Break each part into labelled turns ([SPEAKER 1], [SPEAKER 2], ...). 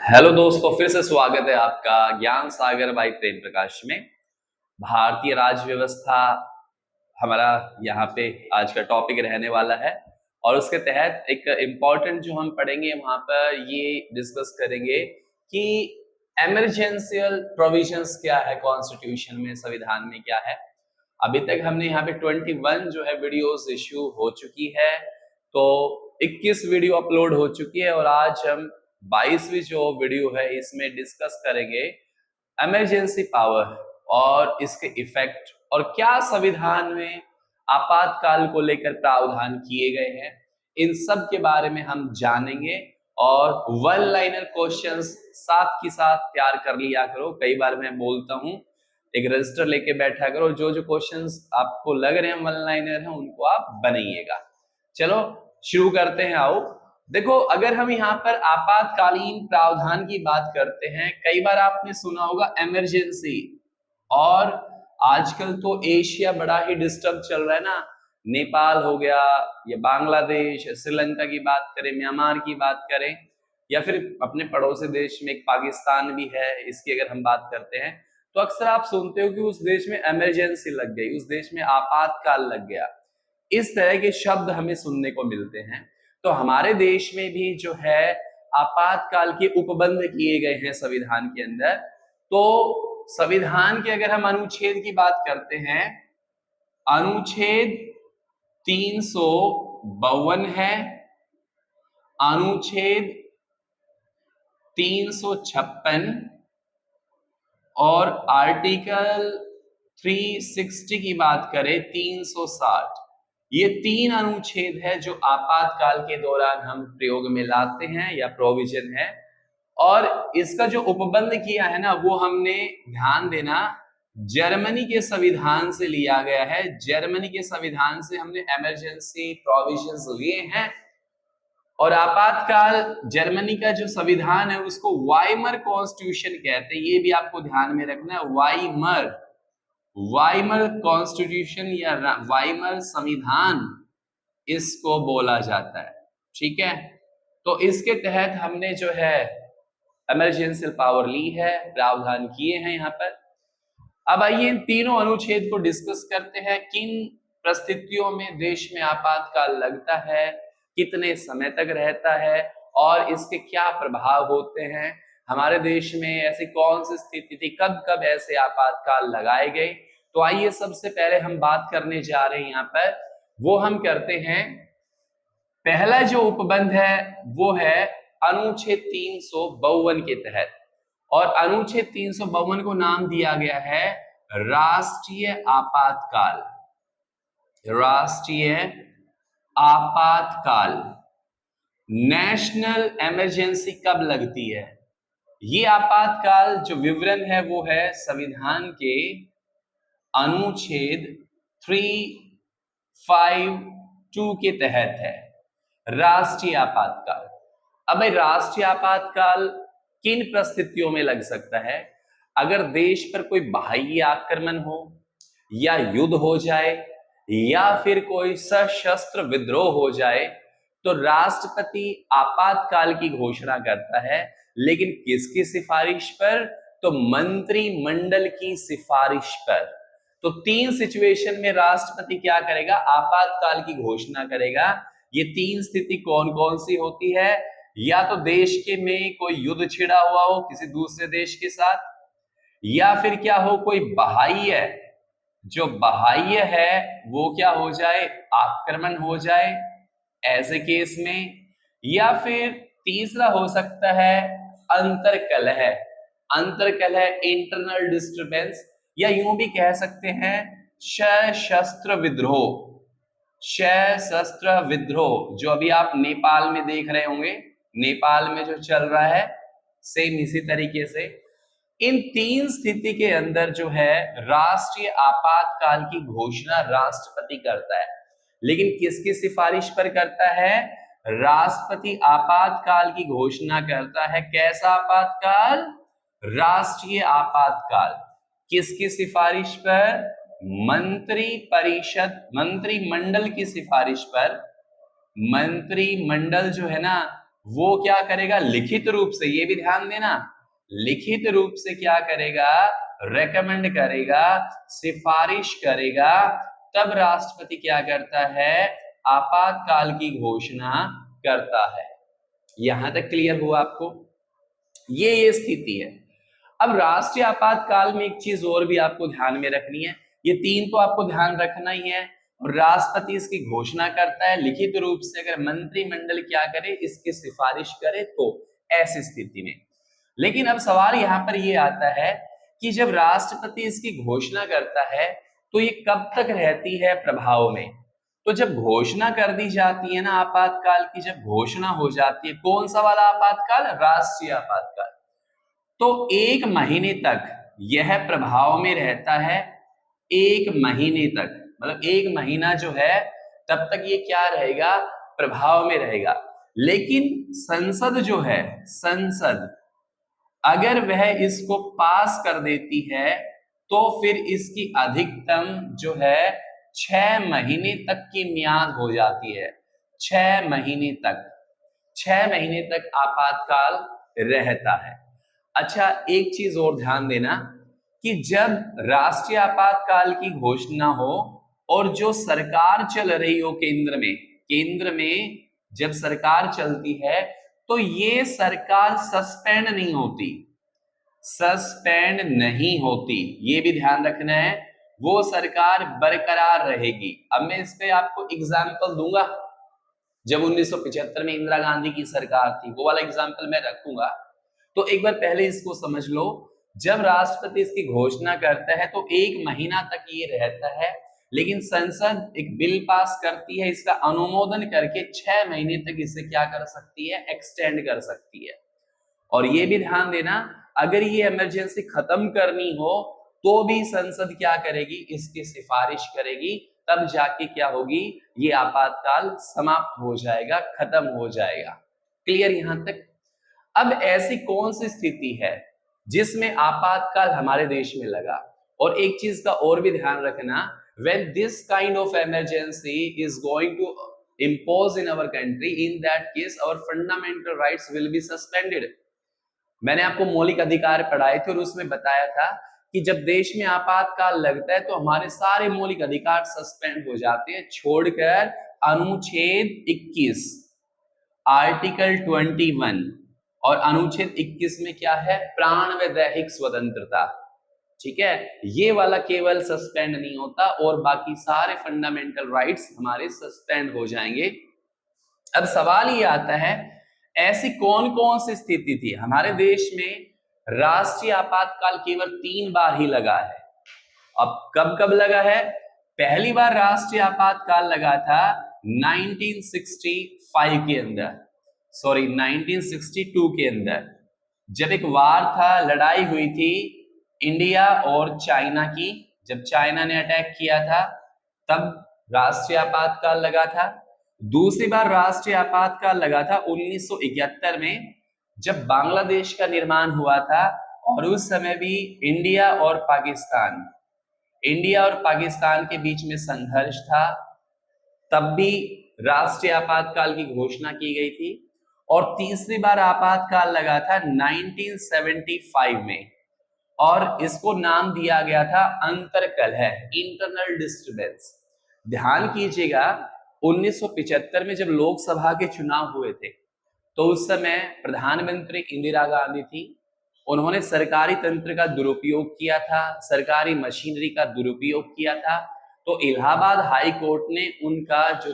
[SPEAKER 1] Hello दोस्तों, फिर से स्वागत है आपका ज्ञान सागर बाई प्रेम प्रकाश में। भारतीय राज्य व्यवस्था हमारा यहाँ पे आज का टॉपिक रहने वाला है और उसके तहत एक इम्पॉर्टेंट जो हम पढ़ेंगे वहां पर ये डिस्कस करेंगे कि एमरजेंशियल प्रोविजंस क्या है, कॉन्स्टिट्यूशन में, संविधान में क्या है। अभी तक हमने यहाँ पे 21 जो है वीडियोस इश्यू हो चुकी है, तो 21 वीडियो अपलोड हो चुकी है और आज हम 22वीं जो वीडियो है इसमें डिस्कस करेंगे इमरजेंसी पावर और इसके इफेक्ट और क्या संविधान में आपातकाल को लेकर प्रावधान किए गए हैं, इन सब के बारे में हम जानेंगे। और वन लाइनर क्वेश्चंस साथ के साथ तैयार कर लिया करो। कई बार मैं बोलता हूं एक रजिस्टर लेके बैठा करो, जो जो क्वेश्चंस आपको लग रहे हैं वन लाइनर हैं उनको आप बनाइएगा। चलो शुरू करते हैं। आओ देखो, अगर हम यहाँ पर आपातकालीन प्रावधान की बात करते हैं, कई बार आपने सुना होगा इमरजेंसी, और आजकल तो एशिया बड़ा ही डिस्टर्ब चल रहा है ना। नेपाल हो गया या बांग्लादेश, श्रीलंका की बात करें, म्यांमार की बात करें, या फिर अपने पड़ोसी देश में एक पाकिस्तान भी है, इसकी अगर हम बात करते हैं तो अक्सर आप सुनते हो कि उस देश में इमरजेंसी लग गई, उस देश में आपातकाल लग गया। इस तरह के शब्द हमें सुनने को मिलते हैं। तो हमारे देश में भी जो है आपातकाल के उपबंध किए गए हैं संविधान के अंदर। तो संविधान के अगर हम अनुच्छेद की बात करते हैं, अनुच्छेद 352 है, अनुच्छेद 356 और आर्टिकल 360 की बात करें 360। ये तीन अनुच्छेद है जो आपातकाल के दौरान हम प्रयोग में लाते हैं या प्रोविजन है। और इसका जो उपबंध किया है ना, वो हमने ध्यान देना जर्मनी के संविधान से लिया गया है। जर्मनी के संविधान से हमने इमरजेंसी प्रोविजंस लिए हैं। और आपातकाल जर्मनी का जो संविधान है उसको वाइमर कॉन्स्टिट्यूशन कहते हैं। ये भी आपको ध्यान में रखना है, वाइमर, वाइमर कॉन्स्टिट्यूशन या वाइमर संविधान इसको बोला जाता है। ठीक है, तो इसके तहत हमने जो है इमरजेंशियल पावर ली है, प्रावधान किए हैं यहाँ पर। अब आइए इन तीनों अनुच्छेद को डिस्कस करते हैं। किन परिस्थितियों में देश में आपातकाल लगता है, कितने समय तक रहता है और इसके क्या प्रभाव होते हैं, हमारे देश में ऐसी कौन सी स्थिति थी, कब कब ऐसे आपातकाल लगाए गए। तो आइए सबसे पहले हम बात करने जा रहे हैं यहाँ पर, वो हम करते हैं। पहला जो उपबंध है वो है अनुच्छेद 352 के तहत, और अनुच्छेद 352 को नाम दिया गया है राष्ट्रीय आपातकाल। राष्ट्रीय आपातकाल, नेशनल इमरजेंसी कब लगती है, ये आपातकाल जो विवरण है वो है संविधान के अनुच्छेद 352 के तहत है, राष्ट्रीय आपातकाल। अब राष्ट्रीय आपातकाल किन परिस्थितियों में लग सकता है? अगर देश पर कोई बाह्य आक्रमण हो, या युद्ध हो जाए, या फिर कोई सशस्त्र विद्रोह हो जाए, तो राष्ट्रपति आपातकाल की घोषणा करता है। लेकिन किसकी सिफारिश पर? तो मंत्रिमंडल की सिफारिश पर। तो तीन सिचुएशन में राष्ट्रपति क्या करेगा? आपातकाल की घोषणा करेगा। ये तीन स्थिति कौन कौन सी होती है? या तो देश के में कोई युद्ध छिड़ा हुआ हो किसी दूसरे देश के साथ, या फिर क्या हो, कोई बाह्य, जो बाह्य है वो क्या हो जाए, आक्रमण हो जाए ऐसे केस में, या फिर तीसरा हो सकता है अंतरकलह। अंतरकलह, इंटरनल डिस्टरबेंस, या यूं भी कह सकते हैं सशस्त्र विद्रोह। सशस्त्र विद्रोह जो अभी आप नेपाल में देख रहे होंगे, नेपाल में जो चल रहा है, सेम इसी तरीके से इन तीन स्थिति के अंदर जो है राष्ट्रीय आपातकाल की घोषणा राष्ट्रपति करता है। लेकिन किसकी सिफारिश पर करता है? राष्ट्रपति आपातकाल की घोषणा करता है। कैसा आपातकाल? राष्ट्रीय आपातकाल। किसकी सिफारिश पर? मंत्री परिषद, मंत्रिमंडल की सिफारिश पर। मंत्रिमंडल जो है ना वो क्या करेगा, लिखित रूप से, ये भी ध्यान देना, लिखित रूप से क्या करेगा, रेकमेंड करेगा, सिफारिश करेगा, तब राष्ट्रपति क्या करता है, आपातकाल की घोषणा करता है। यहां तक क्लियर हुआ आपको? ये स्थिति है। अब राष्ट्रीय आपातकाल में एक चीज और भी आपको ध्यान में रखनी है, ये तीन तो आपको ध्यान रखना ही है, और राष्ट्रपति इसकी घोषणा करता है लिखित रूप से, अगर मंत्रिमंडल क्या करे, इसकी सिफारिश करे तो, ऐसी स्थिति में। लेकिन अब सवाल यहां पर ये आता है कि जब राष्ट्रपति इसकी घोषणा करता है तो ये कब तक रहती है प्रभाव में? तो जब घोषणा कर दी जाती है ना आपातकाल की, जब घोषणा हो जाती है, कौन सा वाला आपातकाल, राष्ट्रीय आपातकाल, तो 1 महीने तक यह प्रभाव में रहता है। 1 महीने तक, मतलब 1 महीना जो है तब तक ये क्या रहेगा, प्रभाव में रहेगा। लेकिन संसद जो है, संसद अगर वह इसको पास कर देती है तो फिर इसकी अधिकतम जो है 6 महीने तक की म्याद हो जाती है। 6 महीने तक, 6 महीने तक आपातकाल रहता है। अच्छा, एक चीज और ध्यान देना कि जब राष्ट्रीय आपातकाल की घोषणा हो और जो सरकार चल रही हो केंद्र में जब सरकार चलती है तो ये सरकार सस्पेंड नहीं होती, सस्पेंड नहीं होती, ये भी ध्यान रखना है, वो सरकार बरकरार रहेगी। अब मैं इस पे आपको एग्जाम्पल दूंगा, जब 1975 में इंदिरा गांधी की सरकार थी वो वाला एग्जाम्पल मैं रखूंगा। तो एक बार पहले इसको समझ लो, जब राष्ट्रपति इसकी घोषणा करता है तो 1 महीना तक ये रहता है, लेकिन संसद एक बिल पास करती है, इसका अनुमोदन करके 6 महीने तक इसे क्या कर सकती है, एक्सटेंड कर सकती है। और ये भी ध्यान देना, अगर ये इमरजेंसी खत्म करनी हो तो भी संसद क्या करेगी, इसकी सिफारिश करेगी, तब जाके क्या होगी, ये आपातकाल समाप्त हो जाएगा, खत्म हो जाएगा। क्लियर यहां तक? अब ऐसी कौन सी स्थिति है जिसमें आपातकाल हमारे देश में लगा? और एक चीज का और भी ध्यान रखना, when this kind of emergency is going to impose in our country, in that case our fundamental rights will be suspended। मैंने आपको मौलिक अधिकार पढ़ाए थे और उसमें बताया था कि जब देश में आपातकाल लगता है तो हमारे सारे मौलिक अधिकार सस्पेंड हो जाते हैं, छोड़कर अनुच्छेद 21, आर्टिकल 21, और अनुच्छेद 21 में क्या है, प्राण व दैहिक स्वतंत्रता। ठीक है, ये वाला केवल सस्पेंड नहीं होता और बाकी सारे फंडामेंटल राइट्स हमारे सस्पेंड हो जाएंगे। अब सवाल ये आता है, ऐसी कौन कौन सी स्थिति थी हमारे देश में राष्ट्रीय आपातकाल केवल 3 बार ही लगा है? अब कब कब लगा है? पहली बार राष्ट्रीय आपातकाल लगा था 1965 के अंदर, सॉरी 1962 के अंदर, जब एक वार था, लड़ाई हुई थी इंडिया और चाइना की, जब चाइना ने अटैक किया था तब राष्ट्रीय आपातकाल लगा था। दूसरी बार राष्ट्रीय आपातकाल लगा था 1971 में, जब बांग्लादेश का निर्माण हुआ था और उस समय भी इंडिया और पाकिस्तान के बीच में संघर्ष था, तब भी राष्ट्रीय आपातकाल की घोषणा की गई थी। और तीसरी बार आपातकाल लगा था 1975 में, और इसको नाम दिया गया था अंतरकलह, इंटरनल डिस्टर्बेंस। ध्यान कीजिएगा, 1975 में जब लोकसभा के चुनाव हुए थे तो उस समय प्रधानमंत्री इंदिरा गांधी थी, उन्होंने सरकारी तंत्र का दुरुपयोग किया था, सरकारी मशीनरी का दुरुपयोग किया था, तो इलाहाबाद हाई कोर्ट ने उनका जो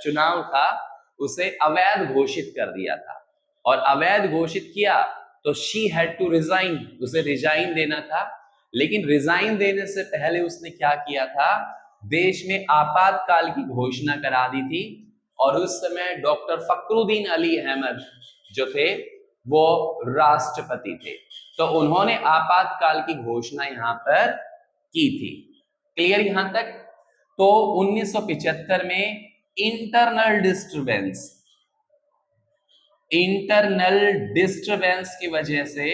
[SPEAKER 1] चुनाव था उसे अवैध घोषित कर दिया था। और अवैध घोषित किया तो शी हैड टू रिजाइन, उसे रिजाइन देना था। लेकिन रिजाइन देने से पहले उसने क्या किया था, देश में आपातकाल की घोषणा करा दी थी। और उस समय डॉक्टर फखरुद्दीन अली अहमद जो थे वो राष्ट्रपति थे, तो उन्होंने आपातकाल की घोषणा यहां पर की थी। क्लियर यहां तक? तो 1975 में इंटरनल डिस्टरबेंस की वजह से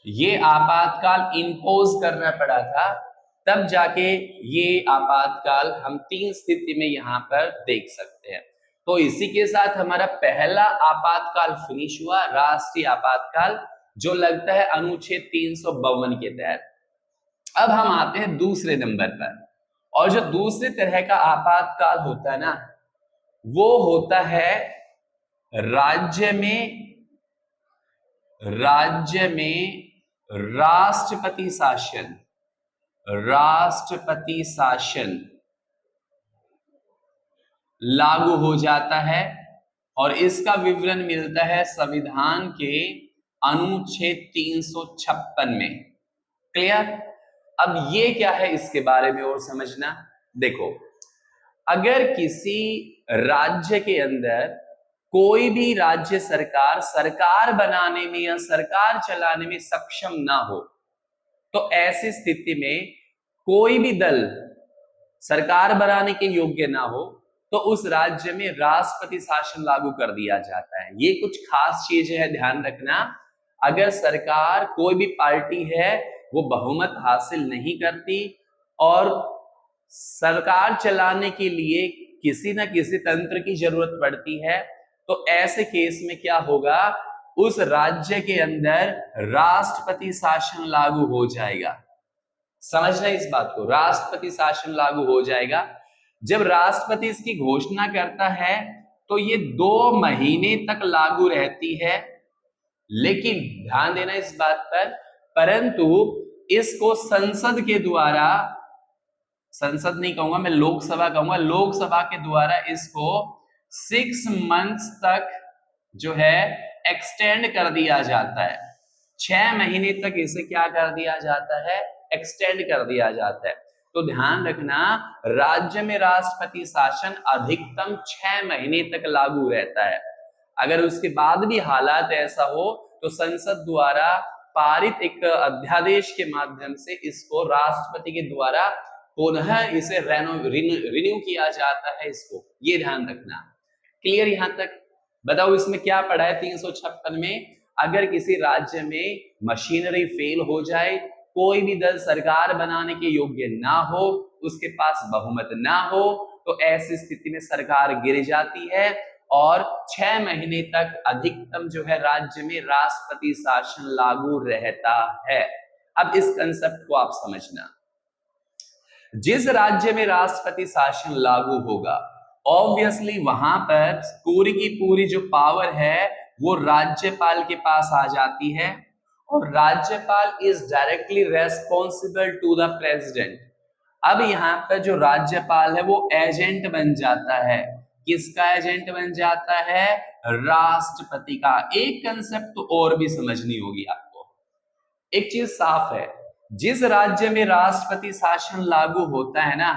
[SPEAKER 1] ये आपातकाल इंपोज करना पड़ा था, तब जाके ये आपातकाल हम 3 स्थिति में यहां पर देख सकते हैं। तो इसी के साथ हमारा पहला आपातकाल फिनिश हुआ, राष्ट्रीय आपातकाल, जो लगता है अनुच्छेद 352 के तहत। अब हम आते हैं दूसरे नंबर पर, और जो दूसरे तरह का आपातकाल होता है ना, वो होता है राज्य में राष्ट्रपति शासन लागू हो जाता है, और इसका विवरण मिलता है संविधान के अनुच्छेद 356 में। क्लियर? अब ये क्या है, इसके बारे में और समझना। देखो, अगर किसी राज्य के अंदर कोई भी राज्य सरकार बनाने में या सरकार चलाने में सक्षम ना हो, तो ऐसी स्थिति में कोई भी दल सरकार बनाने के योग्य ना हो, तो उस राज्य में राष्ट्रपति शासन लागू कर दिया जाता है। ये कुछ खास चीजें है, ध्यान रखना। अगर सरकार, कोई भी पार्टी है, वो बहुमत हासिल नहीं करती और सरकार चलाने के लिए किसी न किसी तंत्र की जरूरत पड़ती है, तो ऐसे केस में क्या होगा, उस राज्य के अंदर राष्ट्रपति शासन लागू हो जाएगा। समझना इस बात को, राष्ट्रपति शासन लागू हो जाएगा। जब राष्ट्रपति इसकी घोषणा करता है तो ये 2 महीने तक लागू रहती है, लेकिन ध्यान देना इस बात पर, परंतु इसको संसद के द्वारा, संसद नहीं कहूंगा मैं, लोकसभा कहूंगा, लोकसभा के द्वारा इसको 6 मंथ्स तक जो है एक्सटेंड कर दिया जाता है। 6 महीने तक इसे क्या कर दिया जाता है, एक्सटेंड कर दिया जाता है। तो ध्यान रखना, राज्य में राष्ट्रपति शासन अधिकतम 6 महीने तक लागू रहता है। अगर उसके बाद भी हालात ऐसा हो तो संसद द्वारा पारित एक अध्यादेश के माध्यम से इसको राष्ट्रपति के द्वारा पुनः इसे रिन्यू किया जाता है इसको, ये ध्यान रखना। क्लियर? यहां तक बताओ, इसमें क्या पढ़ा है 356 में? अगर किसी राज्य में मशीनरी फेल हो जाए, कोई भी दल सरकार बनाने के योग्य ना हो, उसके पास बहुमत ना हो, तो ऐसी स्थिति में सरकार गिर जाती है और 6 महीने तक अधिकतम जो है राज्य में राष्ट्रपति शासन लागू रहता है। अब इस कंसेप्ट को आप समझना। जिस राज्य में राष्ट्रपति शासन लागू होगा, ऑब्वियसली वहां पर पूरी की पूरी जो पावर है वो राज्यपाल के पास आ जाती है, और राज्यपाल is directly responsible to the president. अब यहाँ पर जो राज्यपाल है वो एजेंट बन जाता है। किसका एजेंट बन जाता है? राष्ट्रपति का। एक कंसेप्ट तो और भी समझनी होगी आपको। एक चीज साफ है, जिस राज्य में राष्ट्रपति शासन लागू होता है ना,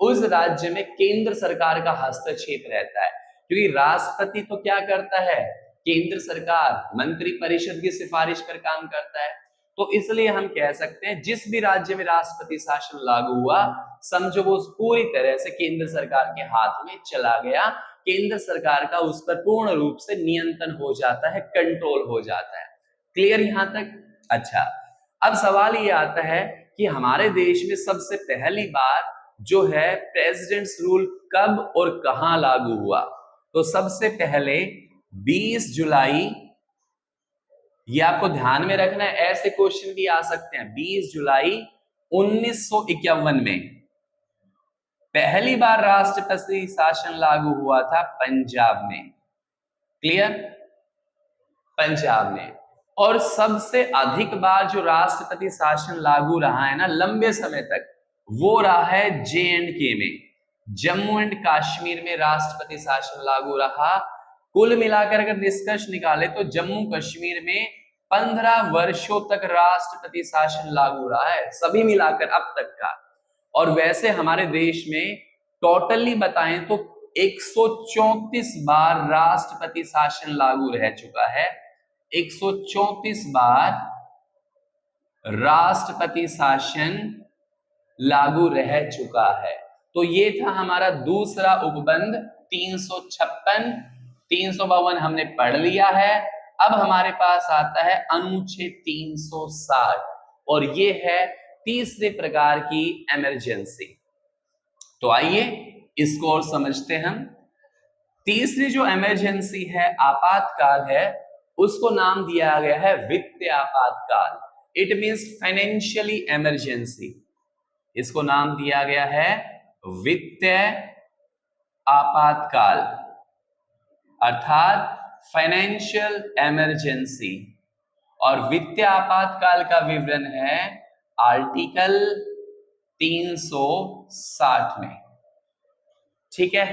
[SPEAKER 1] उस राज्य में केंद्र सरकार का हस्तक्षेप रहता है, क्योंकि राष्ट्रपति तो क्या करता है, केंद्र सरकार मंत्री परिषद की सिफारिश पर काम करता है। तो इसलिए हम कह सकते हैं जिस भी राज्य में राष्ट्रपति शासन लागू हुआ, समझो वो पूरी तरह से केंद्र सरकार के हाथ में चला गया। केंद्र सरकार का उस पर पूर्ण रूप से नियंत्रण हो जाता है, कंट्रोल हो जाता है। क्लियर यहां तक? अच्छा, अब सवाल ये आता है कि हमारे देश में सबसे पहली बार जो है प्रेसिडेंट्स रूल कब और कहां लागू हुआ? तो सबसे पहले 20 जुलाई, ये आपको ध्यान में रखना है, ऐसे क्वेश्चन भी आ सकते हैं। 20 जुलाई 1951 में पहली बार राष्ट्रपति शासन लागू हुआ था पंजाब में। क्लियर? पंजाब में। और सबसे अधिक बार जो राष्ट्रपति शासन लागू रहा है ना लंबे समय तक, वो रहा है J&K में, जम्मू एंड कश्मीर में राष्ट्रपति शासन लागू रहा। कुल मिलाकर अगर निष्कर्ष निकाले तो जम्मू कश्मीर में 15 वर्षों तक राष्ट्रपति शासन लागू रहा है, सभी मिलाकर अब तक का। और वैसे हमारे देश में टोटली बताएं तो 134 बार राष्ट्रपति शासन लागू रह चुका है। 134 बार राष्ट्रपति शासन लागू रह चुका है। तो ये था हमारा दूसरा उपबंध 356। 352 हमने पढ़ लिया है। अब हमारे पास आता है अनुच्छेद 360, और ये है तीसरे प्रकार की इमरजेंसी। तो आइए इसको और समझते हैं हम। तीसरी जो इमरजेंसी है, आपातकाल है, उसको नाम दिया गया है वित्तीय आपातकाल। It means financially emergency. इसको नाम दिया गया है वित्तीय आपातकाल अर्थात फाइनेंशियल इमरजेंसी। और वित्तीय आपातकाल का विवरण है आर्टिकल 360 में। ठीक है,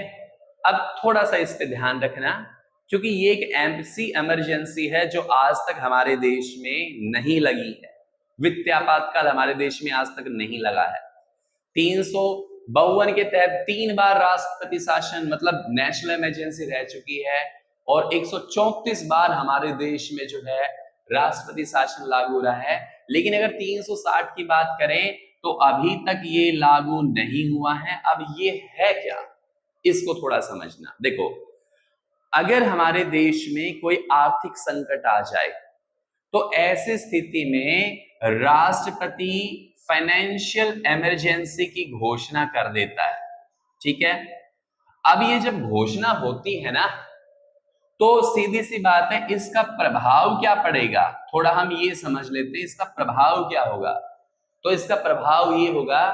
[SPEAKER 1] अब थोड़ा सा इस पे ध्यान रखना, क्योंकि ये एक ऐसी इमरजेंसी है जो आज तक हमारे देश में नहीं लगी है। वित्तीय आपातकाल हमारे देश में आज तक नहीं लगा है। 352 के तहत 3 बार राष्ट्रपति शासन मतलब नेशनल इमरजेंसी रह चुकी है, और 134 बार हमारे देश में जो है राष्ट्रपति शासन लागू रहा है। लेकिन अगर 360 की बात करें तो अभी तक ये लागू नहीं हुआ है। अब ये है क्या, इसको थोड़ा समझना। देखो, अगर हमारे देश में कोई आर्थिक संकट आ जाए तो ऐसी स्थिति में राष्ट्रपति फाइनेंशियल इमरजेंसी की घोषणा कर देता है। ठीक है, अब ये जब घोषणा होती है ना, तो सीधी सी बात है, इसका प्रभाव क्या पड़ेगा, थोड़ा हम ये समझ लेते हैं इसका प्रभाव क्या होगा। तो इसका प्रभाव ये होगा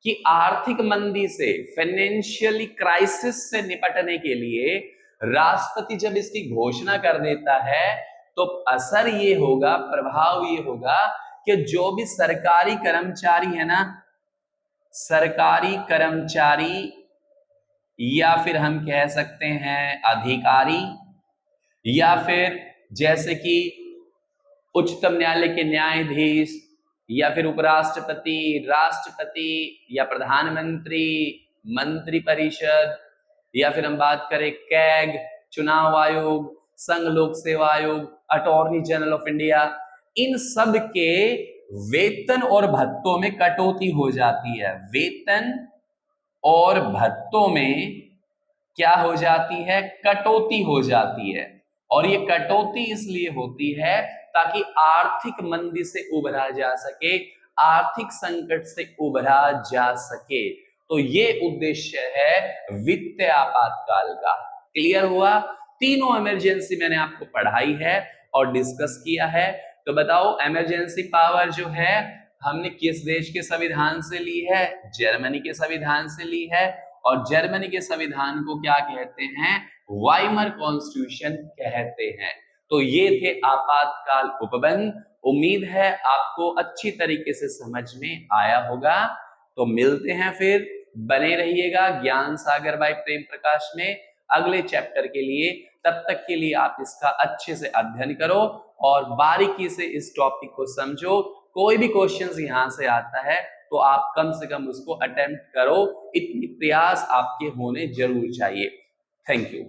[SPEAKER 1] कि आर्थिक मंदी से, फाइनेंशियली क्राइसिस से निपटने के लिए राष्ट्रपति जब इसकी घोषणा कर देता है तो असर ये होगा, प्रभाव ये होगा कि जो भी सरकारी कर्मचारी है ना, सरकारी कर्मचारी या फिर हम कह सकते हैं अधिकारी, या फिर जैसे कि उच्चतम न्यायालय के न्यायाधीश, या फिर उपराष्ट्रपति, राष्ट्रपति, या प्रधानमंत्री, मंत्रिपरिषद, या फिर हम बात करें कैग, चुनाव आयोग, संघ लोक सेवा आयोग, अटॉर्नी जनरल ऑफ इंडिया, इन सब के वेतन और भत्तों में कटौती हो जाती है। वेतन और भत्तों में क्या हो जाती है, कटौती हो जाती है। और ये कटौती इसलिए होती है ताकि आर्थिक मंदी से उबरा जा सके, आर्थिक संकट से उबरा जा सके। तो ये उद्देश्य है वित्तीय आपातकाल का। क्लियर हुआ? तीनों इमरजेंसी मैंने आपको पढ़ाई है और डिस्कस किया है। तो बताओ, इमरजेंसी पावर जो है हमने किस देश के संविधान से ली है? जर्मनी के संविधान से ली है। और जर्मनी के संविधान को क्या कहते हैं? वाइमर कॉन्स्टिट्यूशन कहते हैं। तो ये थे आपातकाल उपबंध। उम्मीद है आपको अच्छी तरीके से समझ में आया होगा। तो मिलते हैं फिर, बने रहिएगा ज्ञान सागर बाय प्रेम प्रकाश में अगले चैप्टर के लिए। तब तक के लिए आप इसका अच्छे से अध्ययन करो और बारीकी से इस टॉपिक को समझो। कोई भी क्वेश्चंस यहां से आता है तो आप कम से कम उसको अटेम्प्ट करो, इतनी प्रयास आपके होने जरूर चाहिए। Thank you.